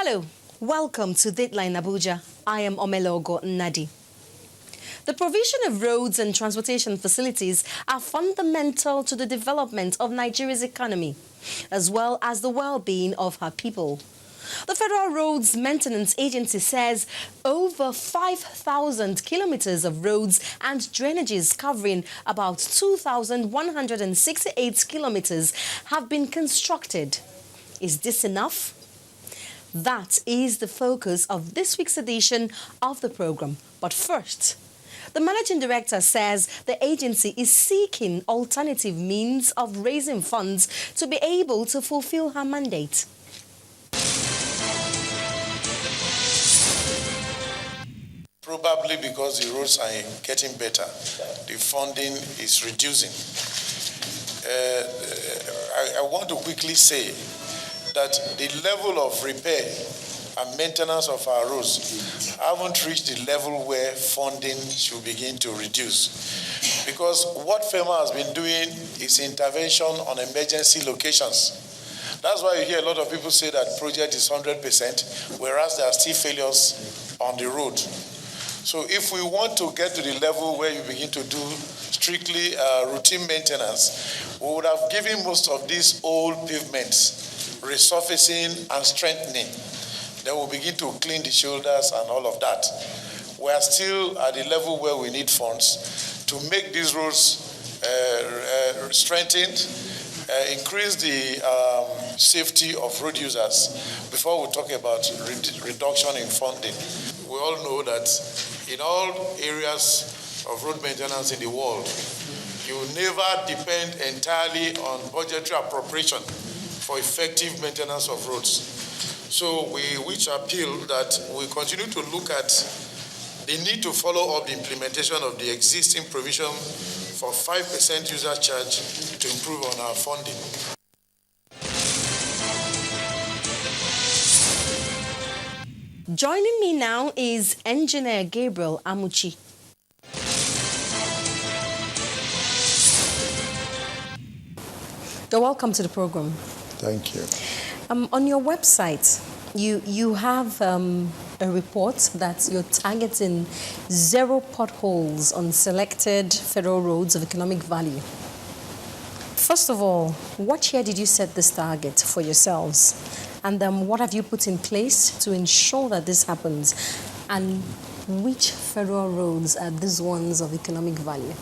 Hello, welcome to Dateline Abuja. I am Omelogo Nadi. The provision of roads and transportation facilities are fundamental to the development of Nigeria's economy, as well as the well-being of her people. The Federal Roads Maintenance Agency says over 5,000 kilometers of roads and drainages covering about 2,168 kilometers have been constructed. Is this enough? That is the focus of this week's edition of the program. But first, the managing director says the agency is seeking alternative means of raising funds to be able to fulfill her mandate. Probably because the roads are getting better, the funding is reducing. I want to quickly say that the level of repair and maintenance of our roads haven't reached the level where funding should begin to reduce. Because what FERMA has been doing is intervention on emergency locations. That's why you hear a lot of people say that project is 100%, whereas there are still failures on the road. So if we want to get to the level where you begin to do strictly routine maintenance, we would have given most of these old pavements resurfacing and strengthening. Then we'll begin to clean the shoulders and all of that. We are still at the level where we need funds to make these roads strengthened, increase the safety of road users before we talk about reduction in funding. We all know that in all areas of road maintenance in the world, you never depend entirely on budgetary appropriation for effective maintenance of roads. So we appeal that we continue to look at the need to follow up the implementation of the existing provision for 5% user charge to improve on our funding. Joining me now is Engineer Gabriel Amuchi. You're welcome to the program. Thank you. On your website, you have a report that you're targeting 0 potholes on selected federal roads of economic value. First of all, what year did you set this target for yourselves? And what have you put in place to ensure that this happens? And which federal roads are these ones of economic value?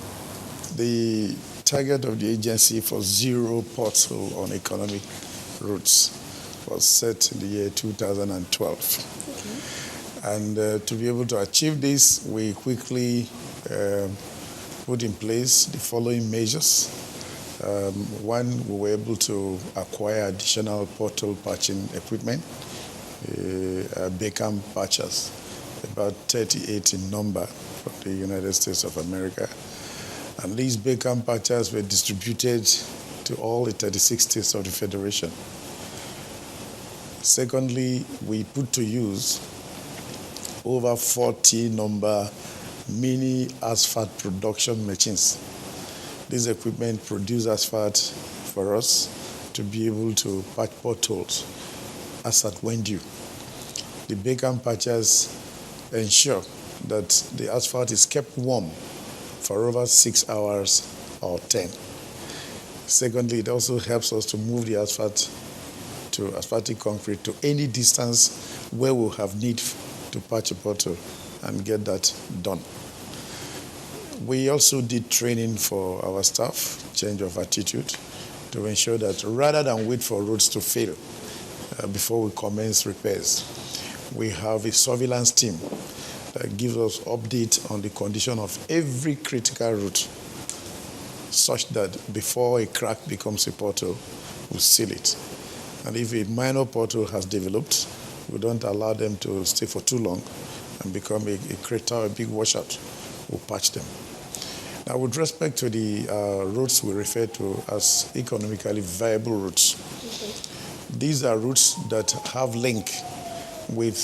The target of the agency for 0 pothole on economic roads was set in the year 2012. Okay. And to be able to achieve this, we quickly put in place the following measures. One, we were able to acquire additional pothole patching equipment, Beckham patchers, about 38 in number from the United States of America. And these Beckham patchers were distributed to all the 36 states of the Federation. Secondly, we put to use over 40 number mini asphalt production machines. This equipment produces asphalt for us to be able to patch potholes as at when due. The Beckham patchers ensure that the asphalt is kept warm for over 6 hours or 10. Secondly, it also helps us to move the asphalt to asphaltic concrete to any distance where we'll have need to patch a pothole and get that done. We also did training for our staff, change of attitude, to ensure that rather than wait for roads to fail before we commence repairs, we have a surveillance team that gives us update on the condition of every critical route, such that before a crack becomes a pothole, we seal it. And if a minor pothole has developed, we don't allow them to stay for too long and become a crater, a big washout. We'll patch them. Now, with respect to the roads we refer to as economically viable routes, these are routes that have link with,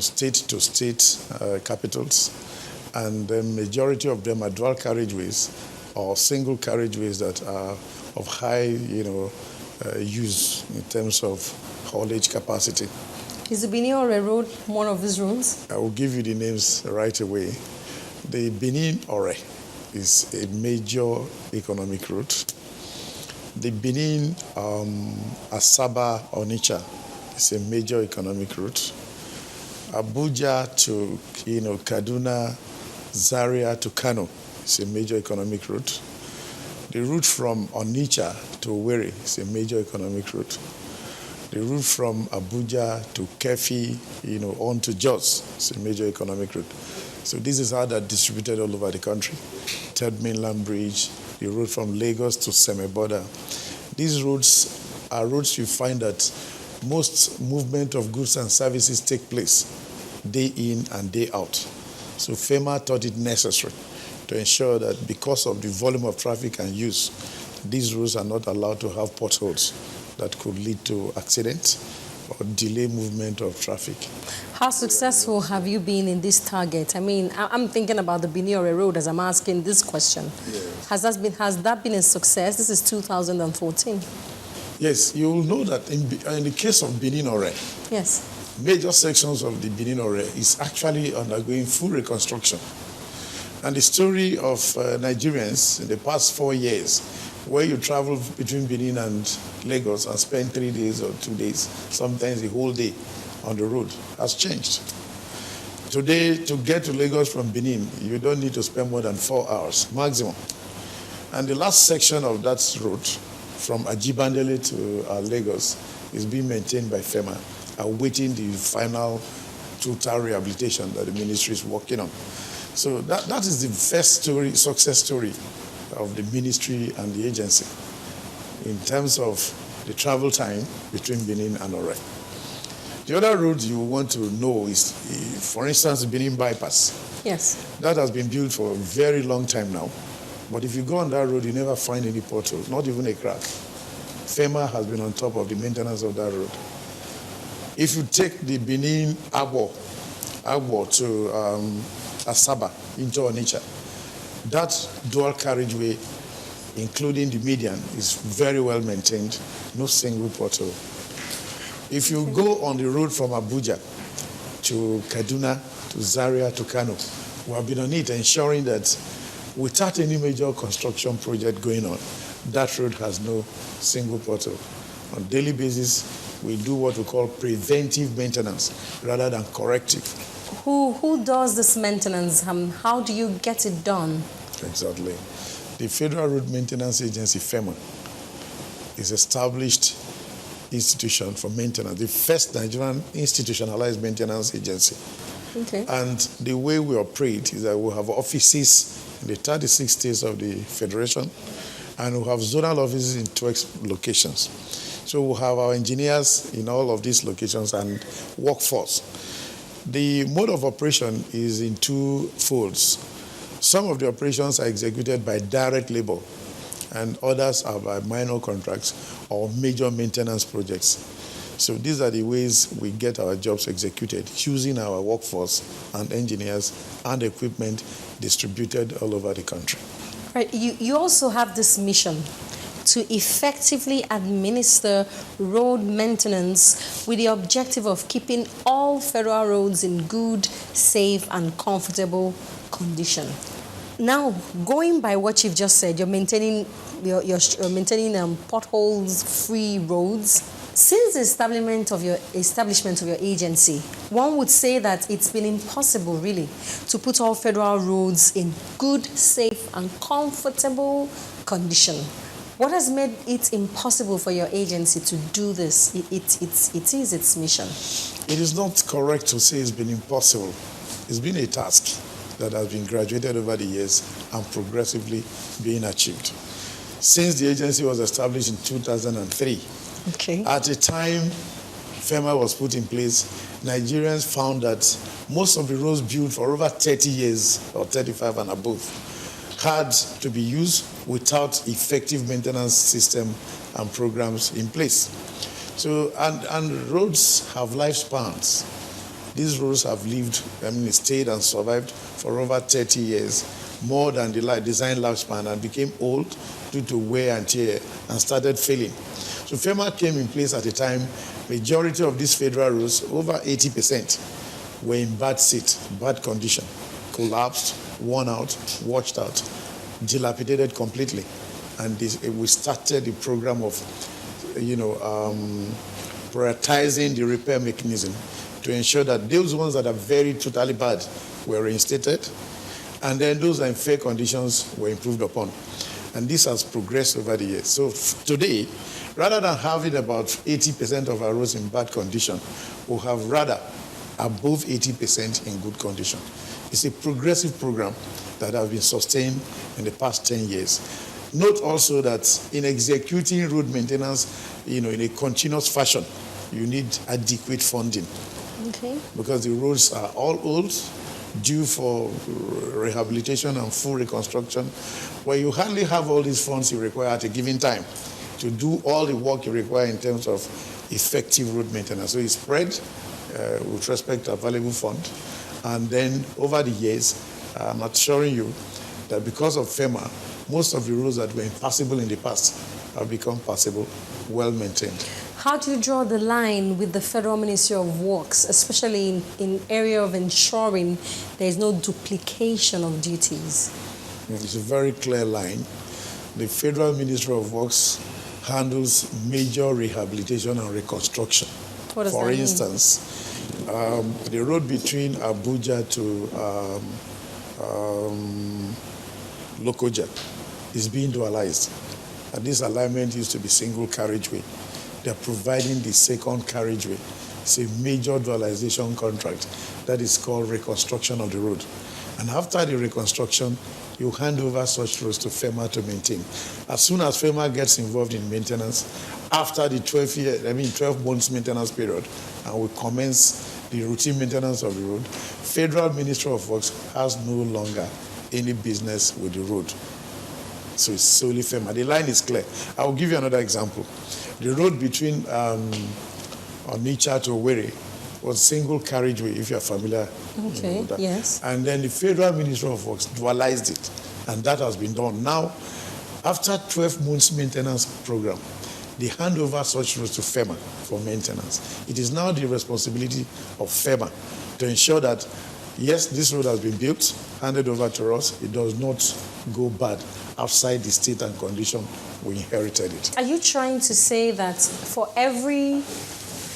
state-to-state capitals, and the majority of them are dual carriageways or single carriageways that are of high, use in terms of haulage capacity. Is the Benin-Ore Road one of these roads? I will give you the names right away. The Benin-Ore is a major economic route. The Benin Asaba Onitsha is a major economic route. Abuja to Kaduna, Zaria to Kano is a major economic route. The route from Onitsha to Owerri is a major economic route. The route from Abuja to Kefi, on to Jos is a major economic route. So this is how they're distributed all over the country. Third Mainland Bridge, the route from Lagos to Semeboda. These routes are routes you find that most movement of goods and services take place day in and day out. So FERMA thought it necessary to ensure that because of the volume of traffic and use, these roads are not allowed to have potholes that could lead to accidents or delay movement of traffic. How successful have you been in this target? I mean, I'm thinking about the Benin-Ore Road as I'm asking this question. Yes. Has that been a success? This is 2014. Yes, you will know that in the case of Benin-Ore, Yes. major sections of the Benin-Ore is actually undergoing full reconstruction. And the story of Nigerians in the past 4 years, where you travel between Benin and Lagos and spend 3 days or 2 days, sometimes the whole day on the road, has changed. Today, to get to Lagos from Benin, you don't need to spend more than 4 hours maximum. And the last section of that route, from Ajibandele to Lagos, is being maintained by FERMA, awaiting the final total rehabilitation that the ministry is working on. So that is the first success story of the ministry and the agency in terms of the travel time between Benin and Ore. The other road you want to know is, for instance, the Benin bypass. Yes. That has been built for a very long time now. But if you go on that road, you never find any pothole, not even a crack. FERMA has been on top of the maintenance of that road. If you take the Benin Abo to Asaba into Onitsha, that dual carriageway, including the median, is very well maintained, no single pothole. If you go on the road from Abuja to Kaduna, to Zaria, to Kano, we have been on it ensuring that without any major construction project going on, that road has no single pothole. On a daily basis, we do what we call preventive maintenance rather than corrective. Who does this maintenance? How do you get it done? Exactly. The Federal Road Maintenance Agency, FERMA, is established institution for maintenance, the first Nigerian institutionalized maintenance agency. Okay. And the way we operate is that we have offices in the 36 states of the Federation, and we have zonal offices in 12 locations. So we have our engineers in all of these locations and workforce. The mode of operation is in two folds. Some of the operations are executed by direct labor, and others are by minor contracts or major maintenance projects. So these are the ways we get our jobs executed, using our workforce and engineers and equipment distributed all over the country. Right. You also have this mission to effectively administer road maintenance with the objective of keeping all federal roads in good, safe, and comfortable condition. Now, going by what you've just said, you're maintaining potholes-free roads. Since the establishment of your agency, one would say that it's been impossible, really, to put all federal roads in good, safe, and comfortable condition. What has made it impossible for your agency to do this? It is its mission. It is not correct to say it's been impossible. It's been a task that has been graduated over the years and progressively being achieved. Since the agency was established in 2003, okay, at the time FERMA was put in place, Nigerians found that most of the roads built for over 30 years or 35 and above had to be used without effective maintenance system and programs in place. So, and roads have lifespans. These roads have stayed and survived for over 30 years, more than the design lifespan, and became old due to wear and tear and started failing. So FERMA came in place at a time, majority of these federal roads, over 80%, were in bad state, bad condition, collapsed, worn out, washed out, dilapidated completely. And we started the program of, prioritizing the repair mechanism to ensure that those ones that are very totally bad were reinstated, and then those that are in fair conditions were improved upon. And this has progressed over the years. So today, rather than having about 80% of our roads in bad condition, we'll have rather above 80% in good condition. It's a progressive program that has been sustained in the past 10 years. Note also that in executing road maintenance, in a continuous fashion, you need adequate funding. Okay. Because the roads are all old, due for rehabilitation and full reconstruction, where you hardly have all these funds you require at a given time to do all the work you require in terms of effective road maintenance. So it's spread with respect to available fund. And then over the years, I'm assuring you that because of FERMA, most of the roads that were impassable in the past have become passable, well maintained. How do you draw the line with the Federal Ministry of Works, especially in area of ensuring there is no duplication of duties? It's a very clear line. The Federal Ministry of Works handles major rehabilitation and reconstruction. What does For that mean? instance, the road between Abuja to Lokoja is being dualized. And this alignment used to be single carriageway. They're providing the second carriageway. It's a major dualization contract that is called reconstruction of the road. And after the reconstruction, you hand over such roads to FERMA to maintain. As soon as FERMA gets involved in maintenance, after the 12 months maintenance period, and we commence the routine maintenance of the road, Federal Ministry of Works has no longer any business with the road. So it's solely FERMA. The line is clear. I will give you another example. The road between Onitsha to Owerri was single carriageway, if you're familiar. Okay, with that. yes. And then the Federal Ministry of Works dualized it, and that has been done. Now, after 12 months maintenance program, they hand over such roads to FERMA for maintenance. It is now the responsibility of FERMA to ensure that, yes, this road has been built, handed over to us, it does not go bad outside the state and condition we inherited it. Are you trying to say that for every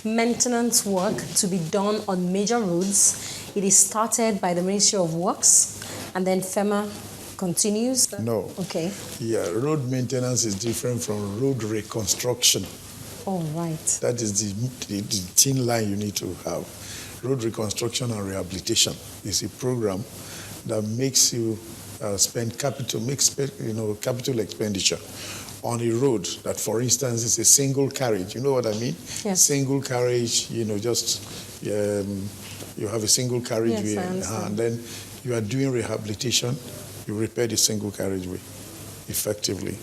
maintenance work to be done on major roads, it is started by the Ministry of Works and then FERMA continues? No. Okay. Yeah, road maintenance is different from road reconstruction. All right. That is the thin line you need to have. Road reconstruction and rehabilitation is a program that makes you spend capital, capital expenditure on a road that, for instance, is a single carriage. You know what I mean? Yes. Single carriage, you have a single carriageway, Yes, I understand. and then you are doing rehabilitation, you repair the single carriageway effectively.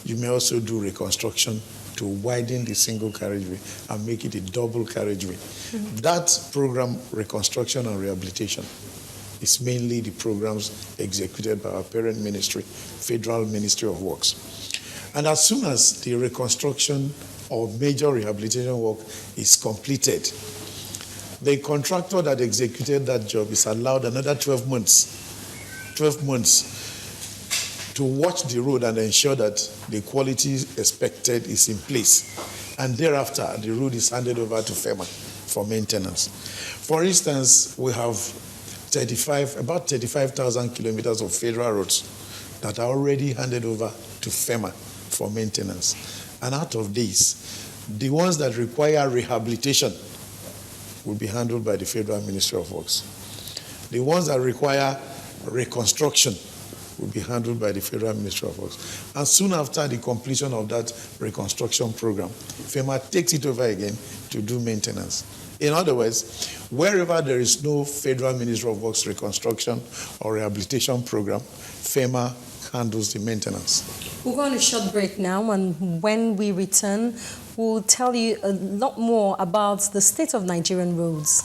You may also do reconstruction to widen the single carriageway and make it a double carriageway. Mm-hmm. That program, reconstruction and rehabilitation, is mainly the programs executed by our parent ministry, Federal Ministry of Works. And as soon as the reconstruction or major rehabilitation work is completed, the contractor that executed that job is allowed another 12 months to watch the road and ensure that the quality expected is in place. And thereafter, the road is handed over to FERMA for maintenance. For instance, we have about 35,000 kilometers of federal roads that are already handed over to FERMA for maintenance. And out of these, the ones that require rehabilitation will be handled by the Federal Ministry of Works. The ones that require reconstruction will be handled by the Federal Ministry of Works. And soon after the completion of that reconstruction program, FERMA takes it over again to do maintenance. In other words, wherever there is no Federal Ministry of Works reconstruction or rehabilitation program, FERMA handles the maintenance. We'll go on a short break now, and when we return, we'll tell you a lot more about the state of Nigerian roads.